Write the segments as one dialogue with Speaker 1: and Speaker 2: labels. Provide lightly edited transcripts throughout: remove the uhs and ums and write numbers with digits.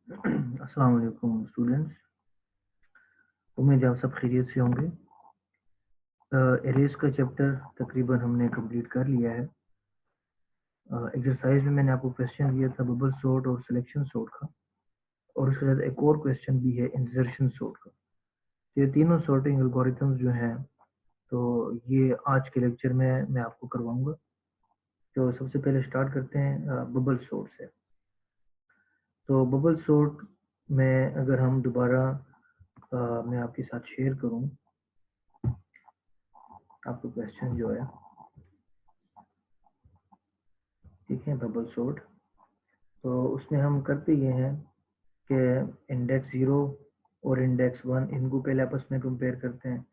Speaker 1: अस्सलाम वालेकुम स्टूडेंट्स। उम्मीद है आप सब खैरियत से होंगे। एरेज का चैप्टर तकरीबन हमने कंप्लीट कर लिया है। एक्सरसाइज में मैंने आपको क्वेश्चन दिया था बबल सॉर्ट और सिलेक्शन सॉर्ट का, और उसके साथ एक और क्वेश्चन भी है इंसर्शन सॉर्ट का। ये तीनों सॉर्टिंग एल्गोरिथम्स जो हैं, तो ये आज के लेक्चर में मैं आपको करवाऊंगा। तो सबसे पहले स्टार्ट करते हैं बबल सॉर्ट से। तो बबल सॉर्ट में अगर हम दोबारा मैं आपके साथ शेयर करूं आपको क्वेश्चन जो है, ठीक है, बबल सॉर्ट। तो उसमें हम करते ये हैं कि इंडेक्स ज़ीरो और इंडेक्स वन इनको पहले आपस में कंपेयर करते हैं।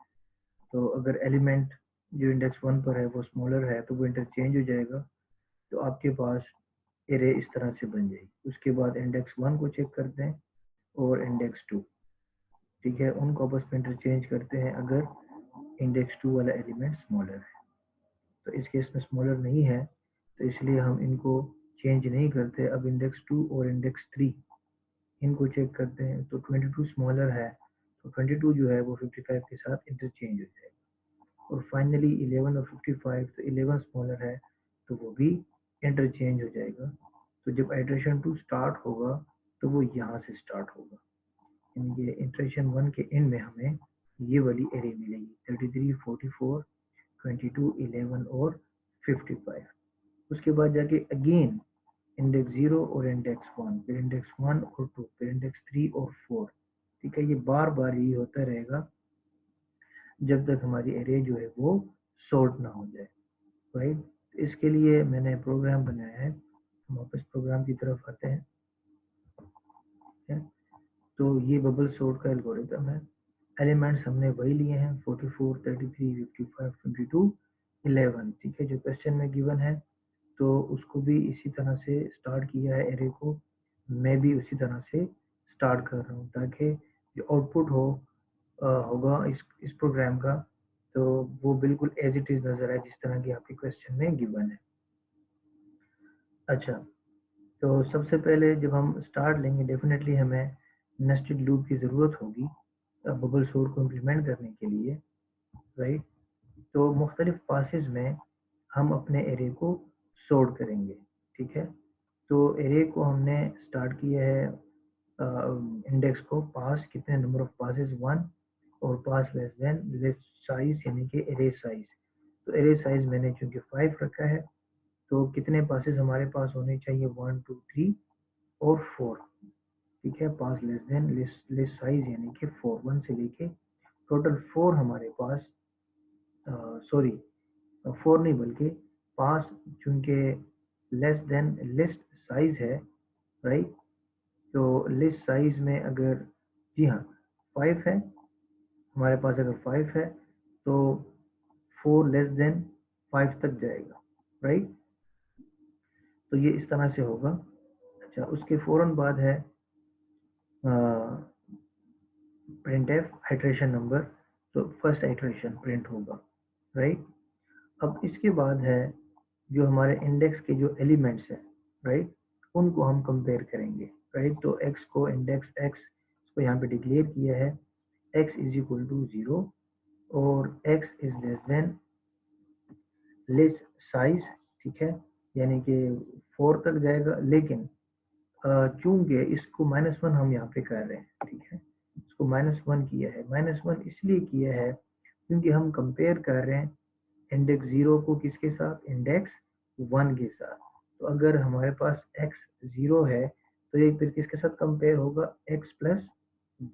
Speaker 1: तो अगर एलिमेंट जो इंडेक्स वन पर है वो स्मॉलर है तो वो इंटरचेंज हो जाएगा, तो आपके पास एरे इस तरह से बन जाएगी। उसके बाद इंडेक्स वन को चेक करते हैं और इंडेक्स टू, ठीक है, उनको आपस में इंटरचेंज करते हैं अगर इंडेक्स टू वाला एलिमेंट स्मॉलर है। तो इस केस में स्मॉलर नहीं है, तो इसलिए हम इनको चेंज नहीं करते। अब इंडेक्स टू और इंडेक्स थ्री इनको चेक करते हैं, तो 22 स्मॉलर है, तो 22 जो है वो 55 के साथ इंटरचेंज हो जाएगा। और फाइनली 11 और 55, तो 11 स्मॉलर है तो वो भी इंटरचेंज हो जाएगा। तो जब आइट्रेशन 2 स्टार्ट होगा तो वो यहाँ से स्टार्ट होगा, यानी कि इटरेशन 1 के एंड में हमें ये वाली एरे मिलेगी 33, 44, 22, 11 और 55। उसके बाद जाके अगेन इंडेक्स जीरो और इंडेक्स वन, फिर इंडेक्स वन और टू, फिर इंडेक्स थ्री और फोर। ठीक है, ये बार बार यही होता रहेगा जब तक हमारी एरे जो है वो सॉर्ट ना हो जाए। राइट, तो इसके लिए मैंने प्रोग्राम बनाया है। हम वापस प्रोग्राम की तरफ आते हैं। है? तो ये बबल सॉर्ट का एल्गोरिथम है। एलिमेंट्स हमने वही लिए हैं 44, 33, 55, 22, 11। ठीक है, जो क्वेश्चन में गिवन है, तो उसको भी इसी तरह से स्टार्ट किया है एरे को। मैं भी उसी तरह से स्टार्ट कर रहा हूँ ताकि जो आउटपुट होगा इस प्रोग्राम का, तो वो बिल्कुल एज इट इज नजर आए जिस तरह की आपके क्वेश्चन में गिवन है। अच्छा, तो सबसे पहले जब हम स्टार्ट लेंगे डेफिनेटली हमें नेस्टेड लूप की ज़रूरत होगी बबल सॉर्ट को इम्प्लीमेंट करने के लिए। राइट, तो मुख्तलिफ पासेस में हम अपने एरे को सॉर्ट करेंगे। ठीक है, तो एरे को हमने स्टार्ट किया है इंडेक्स को पास, कितने नंबर ऑफ पासेस, वन, और पास लेस देन लेस साइज यानी कि एरे साइज। तो एरे साइज मैंने चूंकि 5 रखा है, तो कितने पासेस हमारे पास होने चाहिए, 1, 2, 3 और 4। ठीक है, पास लेस देन लेस साइज यानी कि 4, 1 से लेके टोटल 4 हमारे पास, सॉरी 4 नहीं बल्कि पास, चूंकि लेस देन लिस्ट साइज है। राइट, तो लिस्ट साइज में अगर, जी हाँ, 5 है हमारे पास, अगर 5 है तो 4 लेस देन 5 तक जाएगा। राइट, तो ये इस तरह से होगा। अच्छा, उसके फ़ौरन बाद है प्रिंट एफ आइट्रेशन नंबर, तो फर्स्ट आइट्रेशन प्रिंट होगा। राइट, अब इसके बाद है जो हमारे इंडेक्स के जो एलिमेंट्स हैं, राइट, उनको हम कंपेयर करेंगे। राइट, तो एक्स को इंडेक्स एक्स को यहाँ पे डिक्लेयर किया है, एक्स इज इक्वल टू 0 और x is less than less size. ठीक है, यानी कि 4 तक जाएगा, लेकिन चूंकि इसको -1 हम यहाँ पे कर रहे हैं। ठीक है, इसको -1 किया है। -1 इसलिए किया है क्योंकि हम कंपेयर कर रहे हैं इंडेक्स जीरो को किसके साथ, इंडेक्स वन के साथ। तो अगर हमारे पास एक्स जीरो है तो ये फिर किसके साथ कंपेयर होगा, एक्स प्लस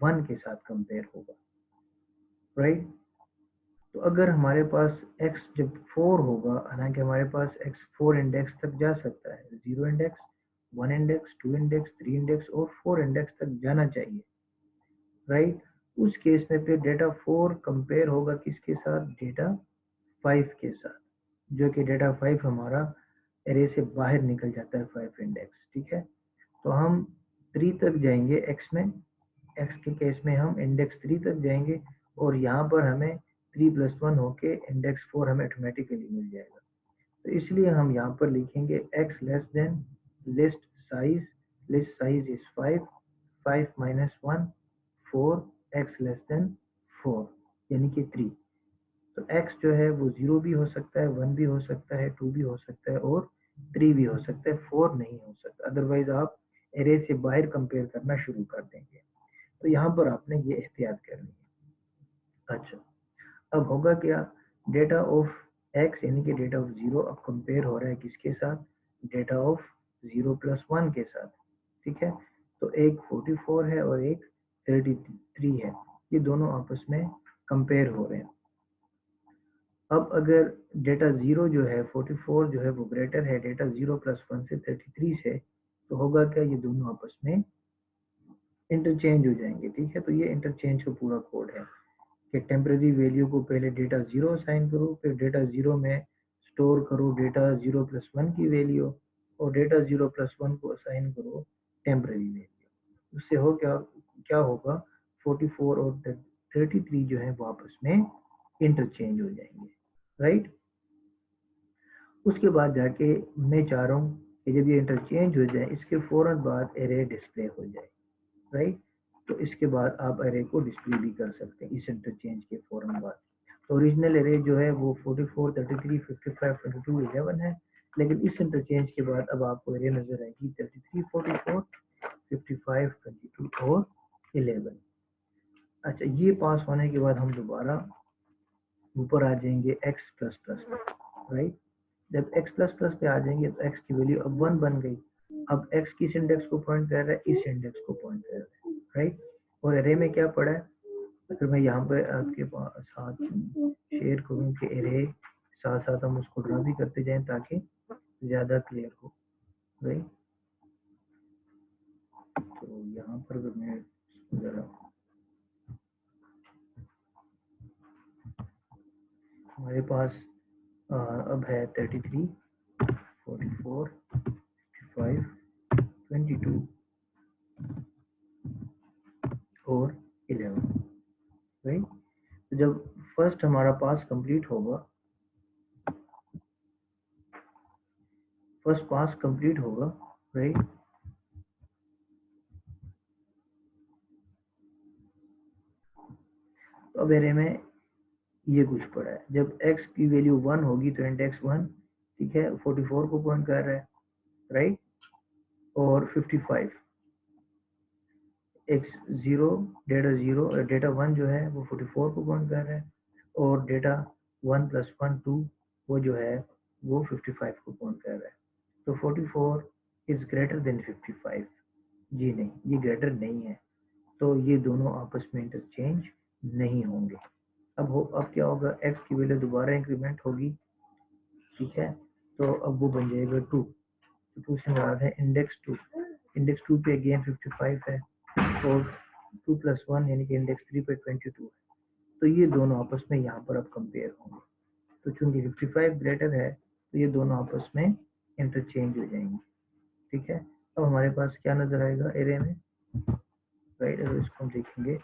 Speaker 1: वन के साथ कंपेयर होगा। राइट, तो अगर हमारे पास x जब 4 होगा, हालांकि हमारे पास x 4 इंडेक्स तक जा सकता है, 0 इंडेक्स, 1 इंडेक्स, 2 इंडेक्स, 3 इंडेक्स और 4 इंडेक्स तक जाना चाहिए। राइट, उस केस में फिर डेटा 4 कंपेयर होगा किसके साथ, डेटा 5 के साथ, जो कि डेटा 5 हमारा एरे से बाहर निकल जाता है, 5 इंडेक्स। ठीक है, तो हम 3 तक जाएंगे x में, x के केस में हम इंडेक्स 3 तक जाएंगे, और यहाँ पर हमें 3 प्लस 1 होके इंडेक्स 4 हमें ऑटोमेटिकली मिल जाएगा। तो इसलिए हम यहाँ पर लिखेंगे x less then list size, list size is 5, 5 minus 1 4 x less than 4 यानी कि 3। तो x जो है वो 0 भी हो सकता है, 1 भी हो सकता है, 2 भी हो सकता है और 3 भी हो सकता है, 4 नहीं हो सकता। अदरवाइज आप एरे से बाहर कंपेयर करना शुरू कर देंगे। तो यहाँ पर आपने ये एहतियात करनी है। अच्छा, अब होगा क्या, डेटा ऑफ x यानी कि डेटा ऑफ 0 अब कंपेयर हो रहा है किसके साथ, डेटा ऑफ 0 प्लस 1 के साथ। ठीक है, तो एक 44 है और एक 33 है, ये दोनों आपस में कंपेयर हो रहे हैं। अब अगर डेटा 0 जो है 44 जो है वो ग्रेटर है डेटा 0 प्लस 1 से 33 से, तो होगा क्या, ये दोनों आपस में इंटरचेंज हो जाएंगे। ठीक है, तो ये इंटरचेंज का पूरा कोड है कि टेम्परेरी वैल्यू को पहले डेटा 0 असाइन करो, फिर डेटा 0 में स्टोर करो डेटा 0 प्लस 1 की वैल्यू और डेटा 0 प्लस 1 को असाइन करो टेम्परेरी वैल्यू। उससे हो क्या होगा, 44 और 33 जो है वो आपस में इंटरचेंज हो जाएंगे। राइट, उसके बाद जाके मैं चाह रहा हूँ कि जब ये इंटरचेंज हो जाए इसके फौरन बाद एरे डिस्प्ले हो जाए। राइट, तो इसके बाद आप एरे को डिस्प्ले भी कर सकते हैं इस इंटरचेंज के फौरन बाद। तो ओरिजिनल एरे जो है वो 44 33 55 22 11 है, लेकिन इस इंटरचेंज के बाद अब आपको एरे नजर आएगी 33 44 55 22 और 11। अच्छा, ये पास होने के बाद हम दोबारा ऊपर आ जाएंगे x प्लस प्लस। राइट, जब x प्लस प्लस पे आ जाएंगे तो x की वैल्यू अब 1 बन गई। अब x किस इंडेक्स को पॉइंट कर रहा है, इस इंडेक्स को पॉइंट कर रहा है। राइट, और एरे में क्या पड़ा है, अगर मैं यहाँ पे आपके साथ शेयर करूँ कि एरे साथ साथ हम उसको ड्रा भी करते जाएं ताकि ज़्यादा क्लियर हो। राइट, तो यहाँ पर अगर मैं ज़रा, हमारे पास अब है 33 44 55 22 और 11। राइट, तो जब फर्स्ट हमारा पास कंप्लीट होगा, फर्स्ट पास कंप्लीट होगा। राइट, तो अब एरे में ये कुछ पड़ा है, जब x की वैल्यू 1 होगी तो इंडेक्स 1, ठीक है, 44 को पॉइंट कर रहा है। राइट, और 55 x0 डेटा 0 डेटा 1 जो है वो 44 को पॉइंट कर रहा है और डेटा 1 प्लस 1 2 वो जो है वो 55 को पॉइंट कर रहा है। तो 44 इज ग्रेटर देन 55। जी नहीं, ये ग्रेटर नहीं है, तो ये दोनों आपस में इंटरचेंज नहीं होंगे। अब क्या होगा, x की वैल्यू दोबारा इंक्रीमेंट होगी। ठीक है, तो अब वो बन जाएगा 2। तो 2 से मुराद है इंडेक्स 2 पे अगेन 55 है और 2 प्लस 1 यानी कि इंडेक्स 3 पे 22 है। तो ये दोनों आपस में यहाँ पर अब कंपेयर होंगे। तो चूंकि 55 ग्रेटर है तो ये दोनों आपस में इंटरचेंज हो जाएंगे। ठीक है, अब हमारे पास क्या नजर आएगा एरे में। राइट, अगर इसको हम देखेंगे,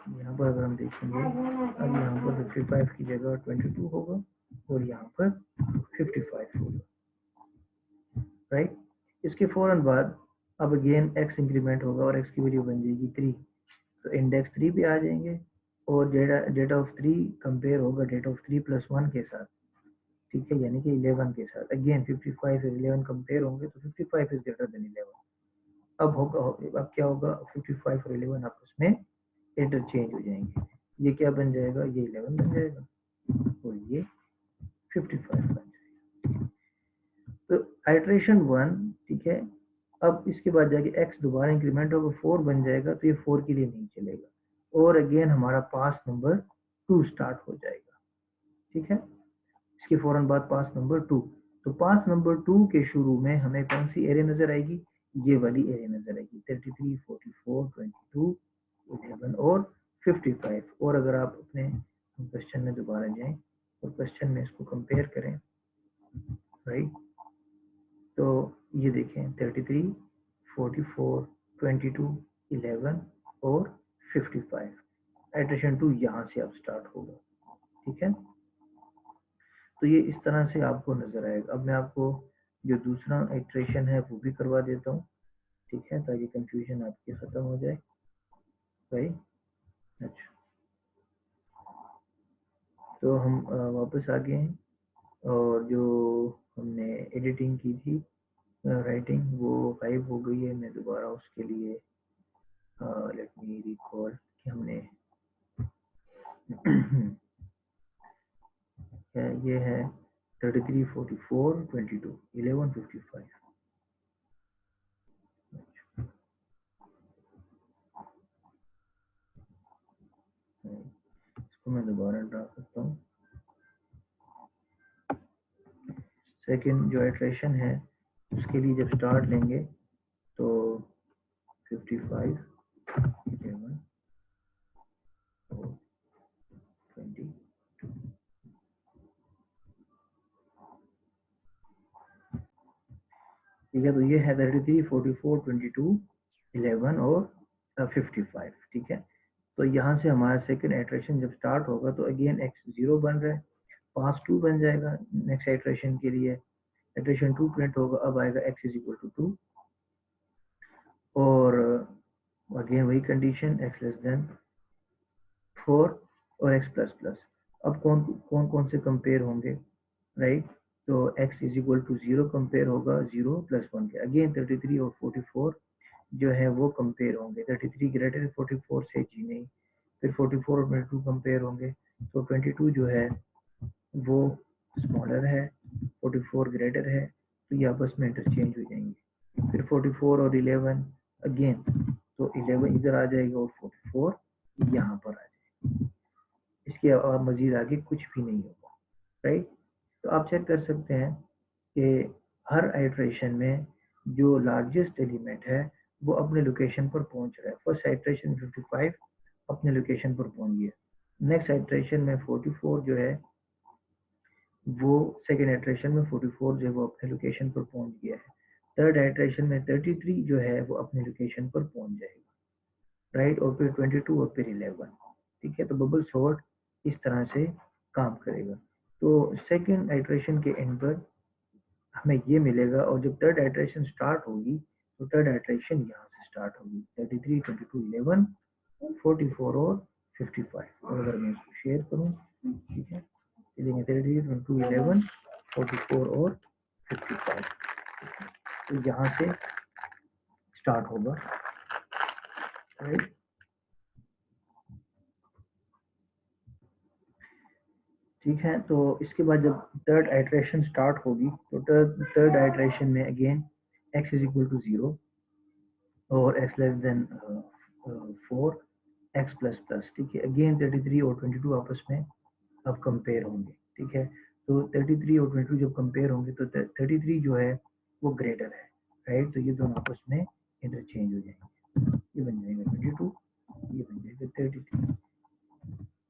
Speaker 1: यहाँ पर अगर हम देखेंगे, अब यहाँ पर 55 की जगह 22 होगा और यहाँ पर 55 होगा। राइट, इसके फौरन बाद अब अगेन x इंक्रीमेंट होगा और x की वैल्यू बन जाएगी 3। तो इंडेक्स 3 पे आ जाएंगे और डेटा ऑफ 3 कंपेयर होगा डेटा ऑफ 3 प्लस 1 के साथ। ठीक है, यानी कि 11 के साथ। अगेन 55 और 11 कंपेयर होंगे तो 55 इज ग्रेटर देन 11। अब क्या होगा, 55 और 11 आपस में इंटरचेंज हो जाएंगे। ये क्या बन जाएगा, ये 11 बन जाएगा और ये 55 बन जाएगा। तो आइट्रेशन 1, ठीक है, अब इसके बाद जाके x दोबारा इंक्रीमेंट होगा 4 बन जाएगा, तो ये 4 के लिए नहीं चलेगा और अगेन हमारा पास नंबर 2 स्टार्ट हो जाएगा। ठीक है, इसके फौरन बाद पास नंबर 2। तो पास नंबर 2 के शुरू में हमें कौन सी एरे नजर आएगी, ये वाली एरे नजर आएगी 33 44 22 11 और 55। और अगर आप अपने क्वेश्चन में दोबारा जाएं और क्वेश्चन में इसको कंपेयर करें, राइट, तो ये देखें 33 44 22 11 और 55। एट्रेशन 2 यहाँ से अब स्टार्ट होगा। ठीक है, तो तो ये इस तरह से आपको नजर आएगा। अब मैं आपको जो दूसरा इटरेशन है वो भी करवा देता हूँ, ठीक है, ताकि कंफ्यूजन आपकी खत्म हो जाए भाई। अच्छा, तो हम वापस आ गए हैं, और जो हमने एडिटिंग की थी राइटिंग, वो गायब हो गई है। मैं दोबारा उसके लिए लेट मी रिकॉल कि हमने ये है 33 44 22 11 55। इसको मैं दोबारा ड्रा करता हूँ। सेकंड जो इटरेशन है उसके लिए जब स्टार्ट लेंगे तो 55 11 और 20। ठीक है, तो ये है 33 44 22 11 और 55, ठीक है। तो यहाँ से हमारा सेकंड इटरेशन जब स्टार्ट होगा तो अगेन x 0 बन रहा है, पास 2 बन जाएगा नेक्स्ट इटरेशन के लिए। इटरेशन 2 प्रिंट होगा, अब आएगा x इज इक्वल टू 2, और अगेन वही कंडीशन x लेस देन 4 और x प्लस प्लस। अब कौन कौन कौन से कंपेयर होंगे, राइट? तो x is equal to 0 compare होगा 0 प्लस 1 के। अगेन 33 और 44 जो है वो कंपेयर होंगे, 33 ग्रेटर 44 से जी नहीं। फिर 44 और 22 कंपेयर होंगे, तो 22 जो है वो स्मॉलर है, 44 ग्रेटर है, तो ये आपस में इंटरचेंज हो जाएंगे। फिर 44 और 11 अगेन, तो 11 इधर आ जाएगा और 44 यहाँ पर आ जाएगा। इसके अलावा मजीद आगे कुछ भी नहीं होगा, राइट? तो आप चेक कर सकते हैं कि हर आइट्रेशन में जो लार्जेस्ट एलिमेंट है वो अपने लोकेशन पर पहुंच रहा है। फर्स्ट आइट्रेशन 55 अपने लोकेशन पर पहुंच गया, नेक्स्ट आइट्रेशन में 44 जो है वो सेकेंड आइट्रेशन में 44 जो है वो अपने लोकेशन पर पहुंच गया है। थर्ड आइट्रेशन में 33 जो है वो अपने लोकेशन पर पहुंच जाएगा, राइट? और फिर 22 और फिर 11, ठीक है। तो बबल सॉर्ट इस तरह से काम करेगा। तो सेकेंड आइट्रेशन के एंड पर हमें ये मिलेगा, और जब थर्ड आइट्रेशन स्टार्ट होगी तो थर्ड आइट्रेशन यहाँ से स्टार्ट होगी, 33 22 11 44 और 55। और अगर मैं इसको शेयर करूँ, ठीक है, चलेंगे 33 22 11 44 और 55, तो यहाँ से स्टार्ट होगा, राइट? ठीक है, तो इसके बाद जब थर्ड आइट्रेशन स्टार्ट होगी तो थर्ड आइट्रेशन में again x is equal to 0 और x less than 4 x plus plus, ठीक है। अगेन 33 और 22 आपस में अब कंपेयर होंगे, ठीक है। तो 33 और 22 जब कंपेयर होंगे तो 33 जो है वो ग्रेटर है, राइट? तो ये दोनों आपस में इंटरचेंज हो जाएंगे, ये बन जाएगा 22, ये बन जाएगा 33,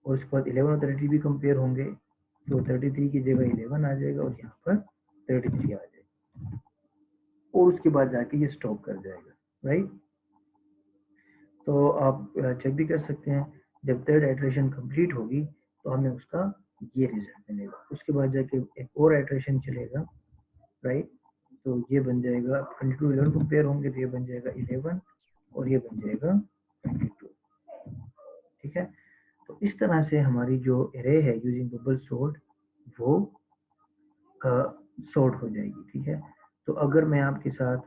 Speaker 1: और उसके बाद 11 और 33 भी कंपेयर होंगे, तो 33 की जगह 11 आ जाएगा और यहाँ पर 33 आ जाएगा, और उसके बाद जाके ये स्टॉप कर जाएगा, राइट? तो आप चेक भी कर सकते हैं, जब थर्ड आइट्रेशन कंप्लीट होगी तो हमें उसका ये रिजल्ट मिलेगा। उसके बाद जाके एक और आइट्रेशन चलेगा, राइट? तो ये बन जाएगा 22 11 कंपेयर होंगे, तो ये बन जाएगा 11 और ये बन जाएगा 22, ठीक है। तो इस तरह से हमारी जो एरे है यूजिंग बबल सॉर्ट वो सॉर्ट हो जाएगी, ठीक है। तो अगर मैं आपके साथ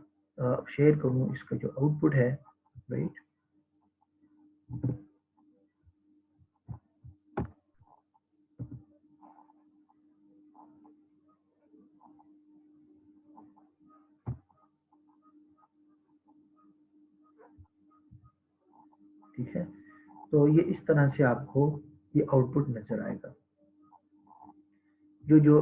Speaker 1: शेयर करूं इसका जो आउटपुट है, राइट, ठीक है, तो ये इस तरह से आपको ये आउटपुट नजर आएगा। जो जो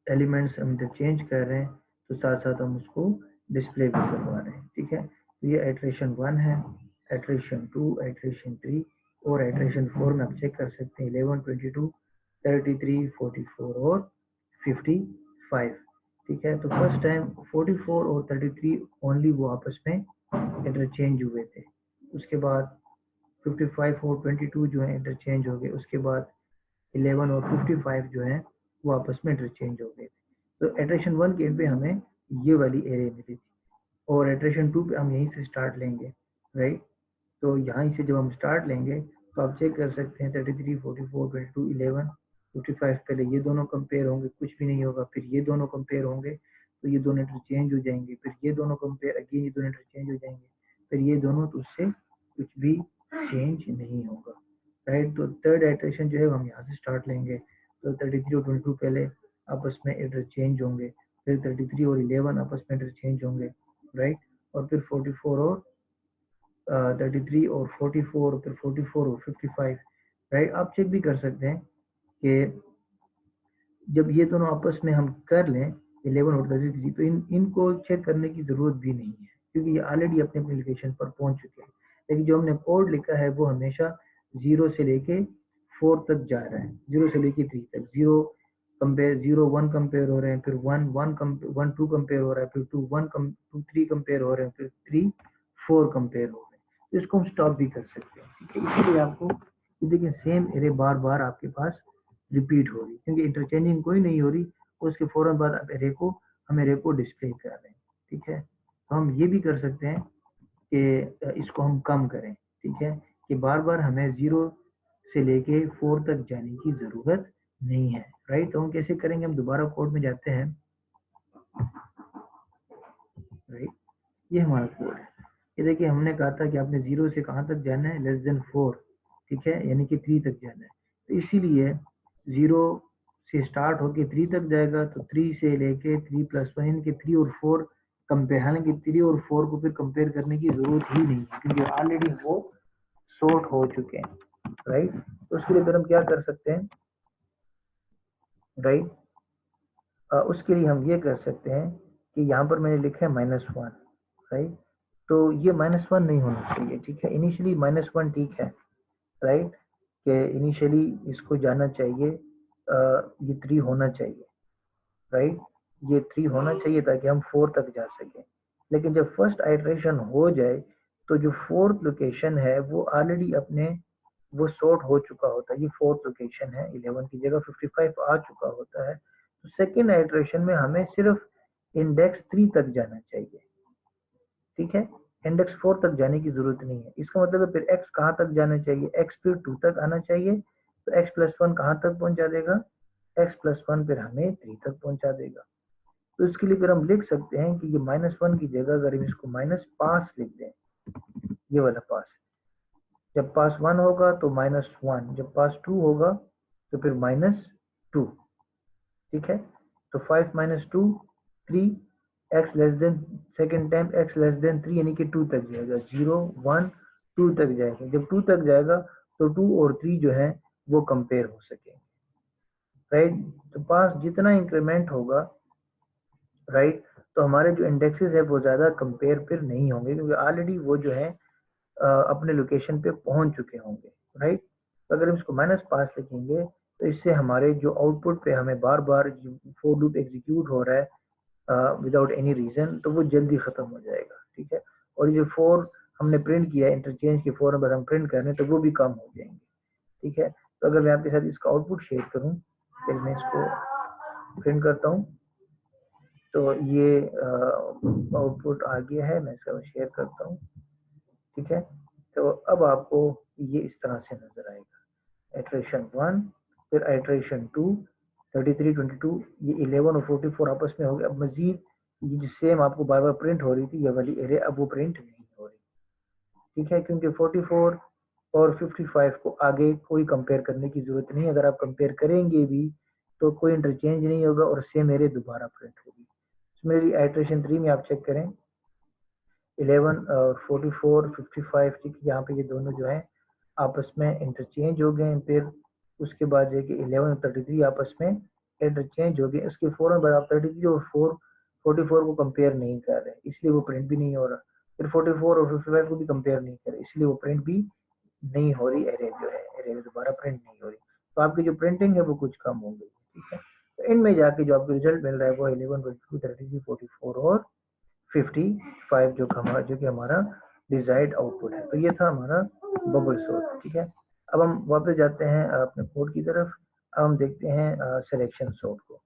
Speaker 1: एलिमेंट्स हम इंटरचेंज कर रहे हैं तो साथ साथ हम उसको डिस्प्ले भी करवा रहे हैं, ठीक है। तो ये आइट्रेशन 1 है, आइट्रेशन 2, आइट्रेशन 3 और आइट्रेशन 4 में आप चेक कर सकते हैं 11 22 33 44 और 55, ठीक है। तो फर्स्ट टाइम 44 और 33 ओनली वो आपस में इंटरचेंज हुए थे, उसके बाद 55 और 22 जो है इंटरचेंज हो गए, उसके बाद 11 और 55 जो है वो आपस में इंटरचेंज हो गए थे। तो इटरेशन 1 के एंड पे हमें ये वाली एरे मिली थी और इटरेशन 2 पे हम यहीं से स्टार्ट लेंगे, राइट। तो यहाँ से जब हम स्टार्ट लेंगे तो आप चेक कर सकते हैं 33, 44, 22, 11, 55 पहले ये दोनों कंपेयर होंगे, कुछ भी नहीं होगा, फिर ये दोनों कंपेयर होंगे तो ये दोनों इंटरचेंज हो जाएंगे, फिर ये दोनों कंपेयर अगेन ये दोनों इंटरचेंज हो जाएंगे, फिर ये दोनों, तो उससे कुछ भी चेंज नहीं होगा, राइट। तो थर्ड इटरेशन जो है हम यहाँ से स्टार्ट लेंगे, तो 33 और 22 पहले आपस में इंटरचेंज होंगे, फिर 33 और 11 आपस में इंटरचेंज होंगे, राइट। और फिर 44 और 33 और 44, फिर 44 और 55, राइट। आप चेक भी कर सकते हैं कि जब ये दोनों आपस में हम कर लें 11 और 33, तो इनको चेक करने की ज़रूरत भी नहीं है क्योंकि ये ऑलरेडी अपने अपनी लोकेशन पर पहुंच चुके हैं। लेकिन जो हमने कोड लिखा है वो हमेशा 0 से लेके 4 तक जा रहा है, 0 से लेके 3 तक, 0 कंपेयर 0 1 कंपेयर हो रहे हैं, फिर 1 1 2 कंपेयर हो रहा है, फिर 2 2 3 कंपेयर हो रहे हैं, फिर 3 4 कंपेयर हो रहे हैं। तो इसको हम स्टॉप भी कर सकते हैं, ठीक है। इसीलिए आपको देखिए सेम एरे बार बार आपके पास रिपीट हो रही क्योंकि इंटरचेंजिंग कोई नहीं हो रही, उसके फौरन बाद आप एरे को हम एरे को डिस्प्ले कर रहे हैं, ठीक है। तो हम ये भी कर सकते हैं कि इसको हम कम करें, ठीक है, कि बार बार हमें 0 से लेके 4 तक जाने की ज़रूरत नहीं है, राइट। तो हम कैसे करेंगे, हम दोबारा कोड में जाते हैं, राइट। ये हमारा कोड है। ये देखिए हमने कहा था कि आपने 0 से कहाँ तक जाना है, लेस देन 4, ठीक है, यानी कि 3 तक जाना है। तो इसीलिए 0 से स्टार्ट होके 3 तक जाएगा, तो 3 से लेके 3 + 1 इनके 3 और 4 कंपेयर, हालांकि 3 और 4 को फिर कंपेयर करने की जरूरत ही नहीं है क्योंकि ऑलरेडी वो सॉर्ट हो चुके हैं, राइट। तो उसके लिए फिर हम क्या कर सकते हैं, राइट। उसके लिए हम ये कर सकते हैं कि यहाँ पर मैंने लिखा है -1, राइट। तो ये -1 नहीं होना चाहिए, ठीक है। इनिशियली -1 ठीक है, राइट, कि इनिशियली इसको जाना चाहिए, ये 3 होना चाहिए, राइट। ये 3 होना चाहिए ताकि हम 4 तक जा सकें। लेकिन जब फर्स्ट आइटरेशन हो जाए तो जो फोर्थ लोकेशन है वो ऑलरेडी अपने वो सॉर्ट हो चुका होता है। ये फोर्थ लोकेशन है, 11 की जगह 55 आ चुका होता है। तो सेकेंड आइटरेशन में हमें सिर्फ इंडेक्स 3 तक जाना चाहिए, ठीक है। इंडेक्स 4 तक जाने की जरूरत नहीं है। इसका मतलब है फिर x कहाँ तक जाना चाहिए, x फिर 2 तक आना चाहिए, तो x + 1 कहाँ तक पहुंचा देगा, x + 1 फिर हमें 3 तक पहुंचा देगा। तो इसके लिए फिर हम लिख सकते हैं कि ये -1 की जगह अगर हम इसको माइनस पास लिख दें, ये वाला पास, जब पास 1 होगा तो -1, जब पास 2 होगा तो फिर -2, ठीक है। तो 5 - 2 3, x less then second time x less then 3 यानी कि 2 तक जाएगा, 0 1 2 तक जाएगा। जब 2 तक जाएगा तो 2 और 3 जो है वो कंपेयर हो सकेंगे, राइट। तो पास जितना इंक्रीमेंट होगा, राइट, तो हमारे जो इंडेक्सेस है वो ज़्यादा कंपेयर फिर नहीं होंगे क्योंकि ऑलरेडी वो जो है अपने लोकेशन पे पहुंच चुके होंगे, राइट। तो अगर हम इसको माइनस पास लिखेंगे तो इससे हमारे जो आउटपुट पे हमें बार बार फॉर लूप एग्जीक्यूट हो रहा है विदाउट एनी रीजन, तो वो जल्दी खत्म हो जाएगा, ठीक है। और ये 4 हमने प्रिंट किया है, इंटरचेंज के 4 अगर हम प्रिंट कर रहे हैं तो वो भी कम हो जाएंगे, ठीक है। तो अगर मैं आपके साथ इसका आउटपुट शेयर करूँ, फिर मैं इसको प्रिंट करता हूँ, तो ये आउटपुट आ गया है, मैं इसका शेयर करता हूँ, ठीक है। तो अब आपको ये इस तरह से नजर आएगा, आइटरेशन 1, फिर आइटरेशन 2, 33 22, ये 11 और 44 आपस में हो गए। अब मजीद ये जो सेम आपको बार बार प्रिंट हो रही थी ये वाली एरे, अब वो प्रिंट नहीं हो रही, ठीक है, क्योंकि 44 और 55 को आगे कोई कंपेयर करने की जरूरत नहीं। अगर आप कंपेयर करेंगे भी तो कोई इंटरचेंज नहीं होगा और सेम एरे दोबारा प्रिंट होगी। मेरी आइटरेशन 3 में आप चेक करें, 11 और 44 55, ठीक, यहाँ पे ये दोनों जो है आपस में इंटरचेंज हो गए। फिर उसके बाद जो कि 11 और 33 आपस में इंटरचेंज हो गए। उसके फौरन बाद आप 33 और 44 को कंपेयर नहीं कर रहे, इसलिए वो प्रिंट भी नहीं हो रहा। फिर 44 और 55 को भी कंपेयर नहीं कर रहे, इसलिए वो प्रिंट भी नहीं हो रही, एरे जो है एरे दोबारा प्रिंट नहीं हो रही। तो आपकी जो प्रिंटिंग है वो कुछ कम हो गई, ठीक है। तो इनमें जाके जो आपको रिजल्ट मिल रहा है वो 11 22 33 44 और 55 जो कि हमारा डिजायर्ड आउटपुट है। तो ये था हमारा बबल सोर्स, ठीक है। अब हम वापस जाते हैं अपने कोड की तरफ। अब हम देखते हैं सिलेक्शन सॉर्ट को।